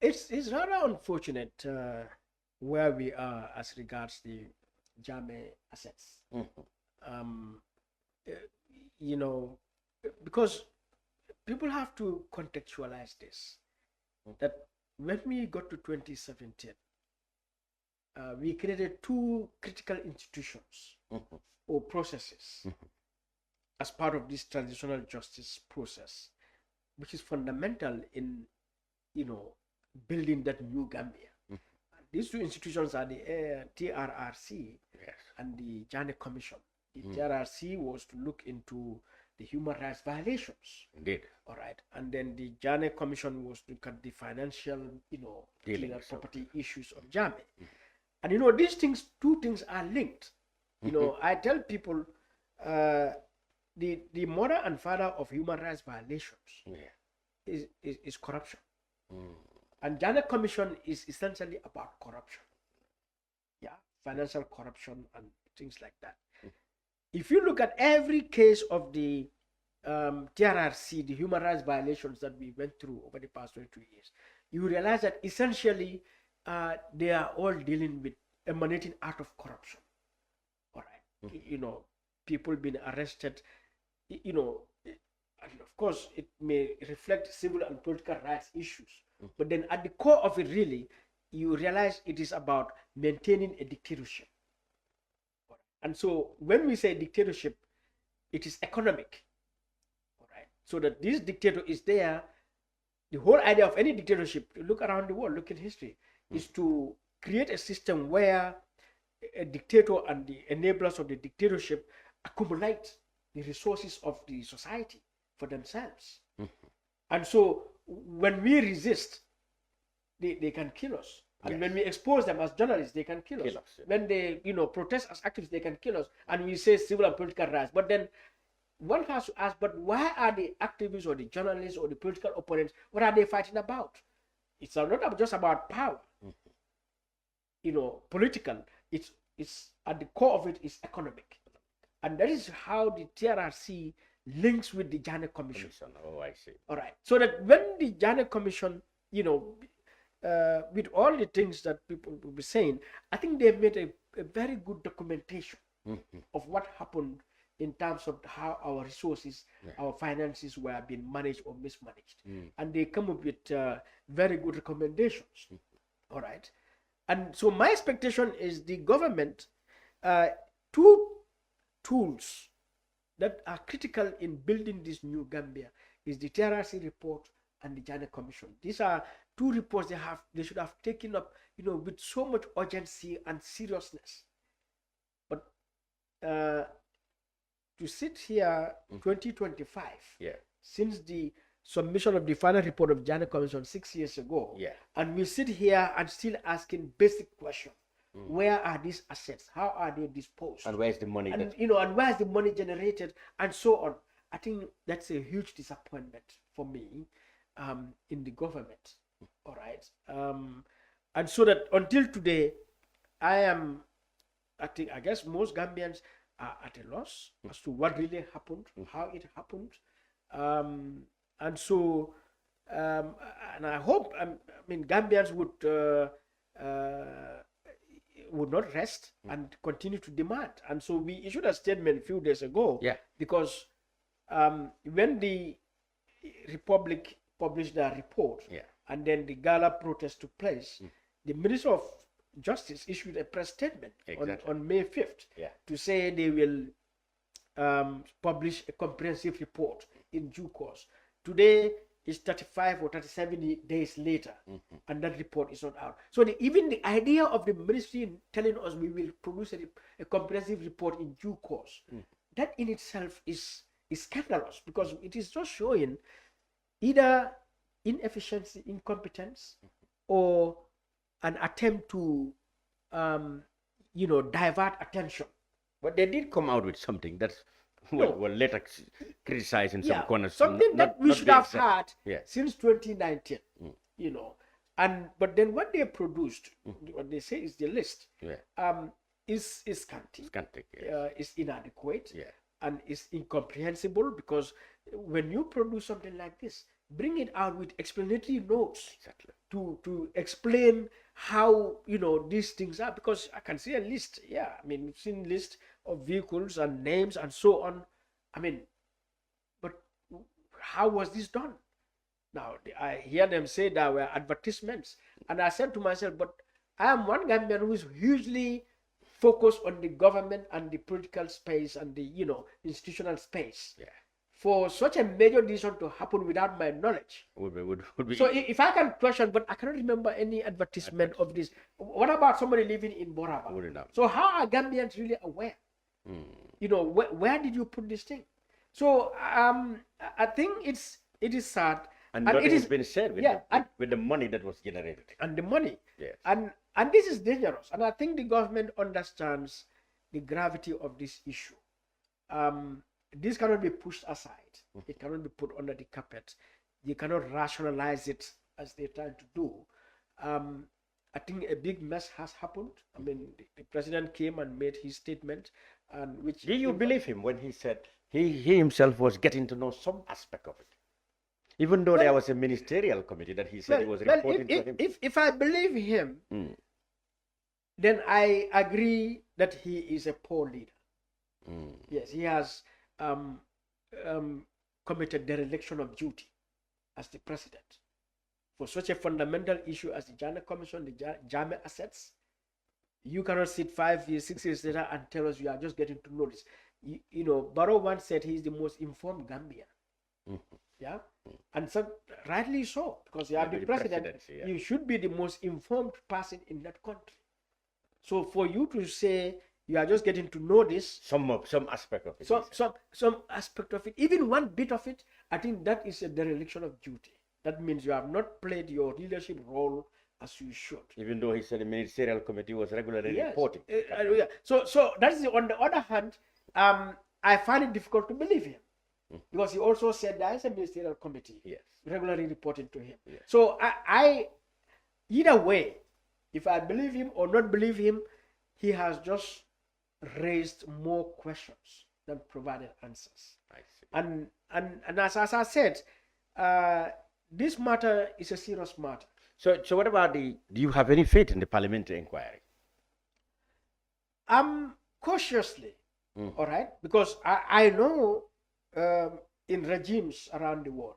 It's rather unfortunate where we are as regards the Jammeh assets. Mhm. Um, uh, you know, because people have to contextualize this. That when we got to 2017, we created two critical institutions Mhm. or processes Mhm. as part of this transitional justice process, which is fundamental in building that new Gambia. Mhm. These two institutions are the TRRC Yes. and the Jammeh Commission. The Mm. TRRC was to look into the human rights violations. Indeed. All right, and then the Jammeh Commission was to look at the financial, Dealings. So. property issues of Jammeh. Mhm. And these things, two things are linked. Mhm. I tell people, uh, the mother and father of human rights violations Yeah. is corruption. Mm. And Janet Commission is essentially about corruption. Yeah, financial corruption and things like that. If you look at every case of the TRRC, the human rights violations that we went through over the past 22 years, you realize that essentially they are all dealing with emanating out of corruption. All right, people being arrested, and of course it may reflect civil and political rights issues, but then at the core of it, really, you realize it is about maintaining a dictatorship. And so when we say dictatorship, it is economic. All right, so that this dictator is there. The whole idea of any dictatorship, look around the world, look in history, is to create a system where a dictator and the enablers of the dictatorship accumulate the resources of the society for themselves. And so when we resist, they can kill us. And Yes. when we expose them as journalists, they can kill us. Yeah. When they, protest as activists, they can kill us. And we say civil and political rights. But then one has to ask, but why are the activists or the journalists or the political opponents, what are they fighting about? It's not just about power, political. It's at the core of it is economic. And that is how the TRRC links with the Janet Commission. Oh, I see. All right. So that when the Janet Commission, with all the things that people will be saying, I think they've made a very good documentation of what happened in terms of how our resources, our finances were being managed or mismanaged. And they come up with very good recommendations. All right. And so my expectation is the government, two tools that are critical in building this new Gambia is the TRRC report and the Janet Commission. These are two reports they should have taken up, with so much urgency and seriousness. But to sit here 2025, since the submission of the final report of Janet Commission 6 years ago, and we sit here and still asking basic questions. Where are these assets? How are they disposed? And where's the money? And and where's the money generated, and so on. I think that's a huge disappointment for me in the government. All right, and so that until today, I guess most Gambians are at a loss as to what really happened, how it happened, and so and I hope Gambians would not rest and continue to demand. And so we issued a statement a few days ago, because when the Republic published their report, and then the gala protest took place, the Minister of Justice issued a press statement on May 5th to say they will publish a comprehensive report in due course. Today is 35 or 37 days later, and that report is not out. So even the idea of the ministry telling us we will produce a comprehensive report in due course, that in itself is scandalous, because it is just showing either inefficiency, incompetence, or an attempt to divert attention. But they did come out with something that's were later criticized in some corners. Something that we should have had since 2019. But then what they produced, what they say is the list, is scanty, is inadequate, and is incomprehensible, because when you produce something like this, bring it out with explanatory notes to explain how, you know, these things are, because I can see a list. Yeah, I mean, we've seen list of vehicles and names and so on. I mean, but how was this done? Now I hear them say there were advertisements, and I said to myself, but I am one Gambian who is hugely focused on the government and the political space and the, you know, institutional space. Yeah. For such a major decision to happen without my knowledge. Would be so if I can question, but I cannot remember any advertisement of this. What about somebody living in Boraba? So how are Gambians really aware? You know, where did you put this thing? So I think it is sad. And it has been said with, with the money that was generated. And the money. Yes. And this is dangerous. And I think the government understands the gravity of this issue. This cannot be pushed aside. It cannot be put under the carpet. You cannot rationalize it as they're trying to do. I think a big mess has happened. I mean, the president came and made his statement. And which did you believe him when he said he himself was getting to know some aspect of it? Even though there was a ministerial committee that he said he was reporting to him. If I believe him, then I agree that he is a poor leader. Yes, he has committed dereliction of duty as the president for such a fundamental issue as the Jammeh Commission, the Jammeh assets. You cannot sit 5 years, 6 years later and tell us you are just getting to know this. You know, Barrow once said he's the most informed Gambian. Yeah, and so rightly so, because you are the president. You should be the most informed person in that country. So for you to say you are just getting to know this, some aspect of it, some aspect of it, even one bit of it, I think that is a dereliction of duty. That means you have not played your leadership role as you should. Even though he said the ministerial committee was regularly reporting. So that is on the other hand, I find it difficult to believe him. Because he also said there is a ministerial committee regularly reporting to him. So I either way, if I believe him or not believe him, he has just raised more questions than provided answers. I see. And as I said, this matter is a serious matter. So what about do you have any faith in the parliamentary inquiry? Cautiously, all right, because I know in regimes around the world,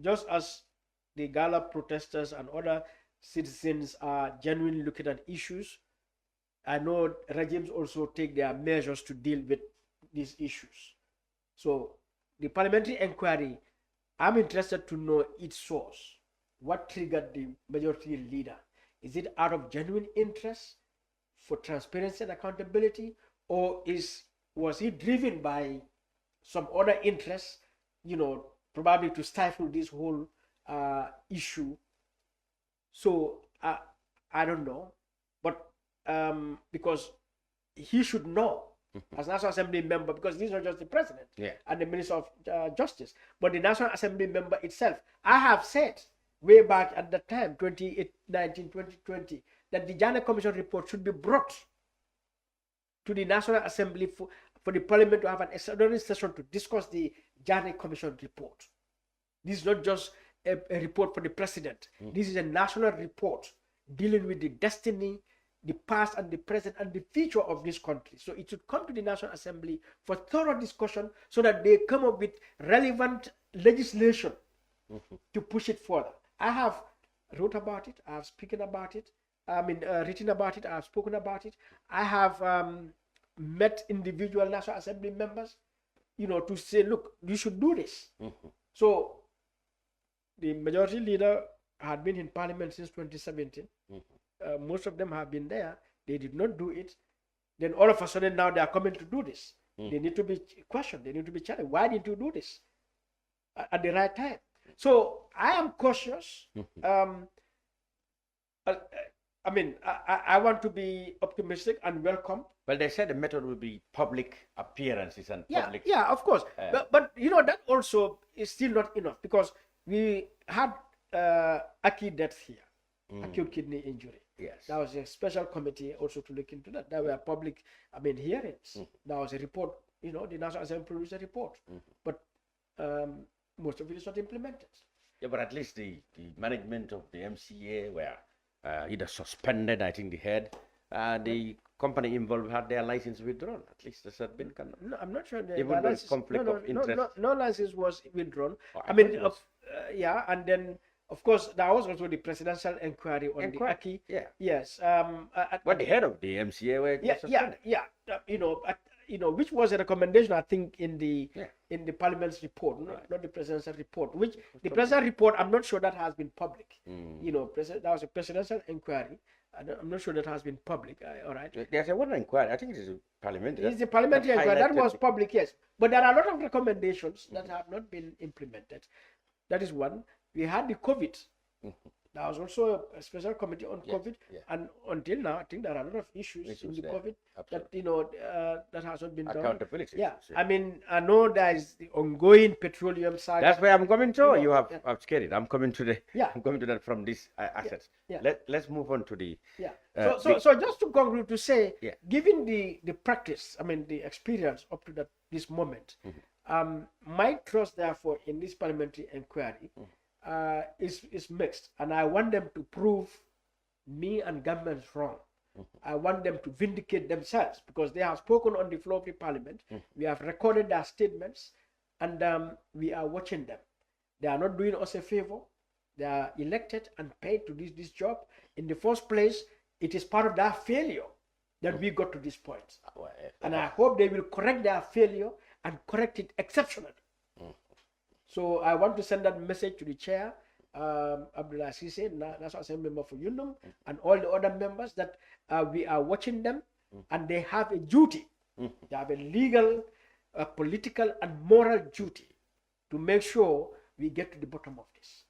just as the Gala protesters and other citizens are genuinely looking at issues, I know regimes also take their measures to deal with these issues. So the parliamentary inquiry, I'm interested to know its source. What triggered the majority leader? Is it out of genuine interest for transparency and accountability, or was he driven by some other interest, you know, probably to stifle this whole issue? So I don't know, but because he should know as National Assembly member, because he's not just the president and the Minister of Justice, but the National Assembly member itself. I have said way back at the time, 2019, 2020, that the Jammeh Commission report should be brought to the National Assembly for the Parliament to have an extraordinary session to discuss the Jammeh Commission report. This is not just a report for the president. This is a national report dealing with the destiny, the past and the present and the future of this country. So it should come to the National Assembly for thorough discussion so that they come up with relevant legislation to push it further. I have wrote about it. I have spoken about it. Written about it. I have spoken about it. I have met individual National Assembly members, you know, to say, look, you should do this. So the majority leader had been in Parliament since 2017. Most of them have been there. They did not do it. Then all of a sudden now they are coming to do this. They need to be questioned. They need to be challenged. Why didn't you do this at the right time? So I am cautious. I want to be optimistic and welcome. Well, they said the method will be public appearances and public. Yeah, of course. But you know, that also is still not enough, because we had acute death here, acute kidney injury. Yes. There was a special committee also to look into that. There were public, hearings. There was a report, you know, the National Assembly produced a report. But most of it is not implemented. Yeah, but at least the management of the MCA were either suspended, I think the head, the company involved had their license withdrawn. At least this had been kind of... No, I'm not sure the license, conflict of interest. No license was withdrawn. Oh, I mean, yeah, and then of course there was also the presidential inquiry on the Aki. Yeah. Yes. But the head of the MCA were suspended. Which was a recommendation, I think, in the Parliament's report, not the presidential report. Which the presidential report, I'm not sure that has been public. That was a presidential inquiry. I'm not sure that has been public. All right. There's one inquiry. I think it is a parliamentary. It's a parliamentary inquiry that was public, yes. But there are a lot of recommendations that have not been implemented. That is one. We had the COVID. There was also a special committee on COVID, and until now, I think there are a lot of issues in the COVID that that has not been done. Accountability. Yeah, I mean, I know there is the ongoing petroleum saga. That's where I'm coming to. You have scared. I'm coming to the. Yeah. I'm coming to that from these assets. Let's move on to the. Yeah. So just to conclude, to say, given the practice, I mean the experience up to this moment, my trust therefore in this parliamentary inquiry. Is mixed, and I want them to prove me and governments wrong. I want them to vindicate themselves because they have spoken on the floor of the parliament. We have recorded their statements, and we are watching them. They are not doing us a favor. They are elected and paid to do this job. In the first place, it is part of their failure that we got to this point, and I hope they will correct their failure and correct it exceptionally. So I want to send that message to the chair, Abdullah Sise, National Assembly member for UNUM, and all the other members that we are watching them, and they have a duty. They have a legal, political, and moral duty to make sure we get to the bottom of this.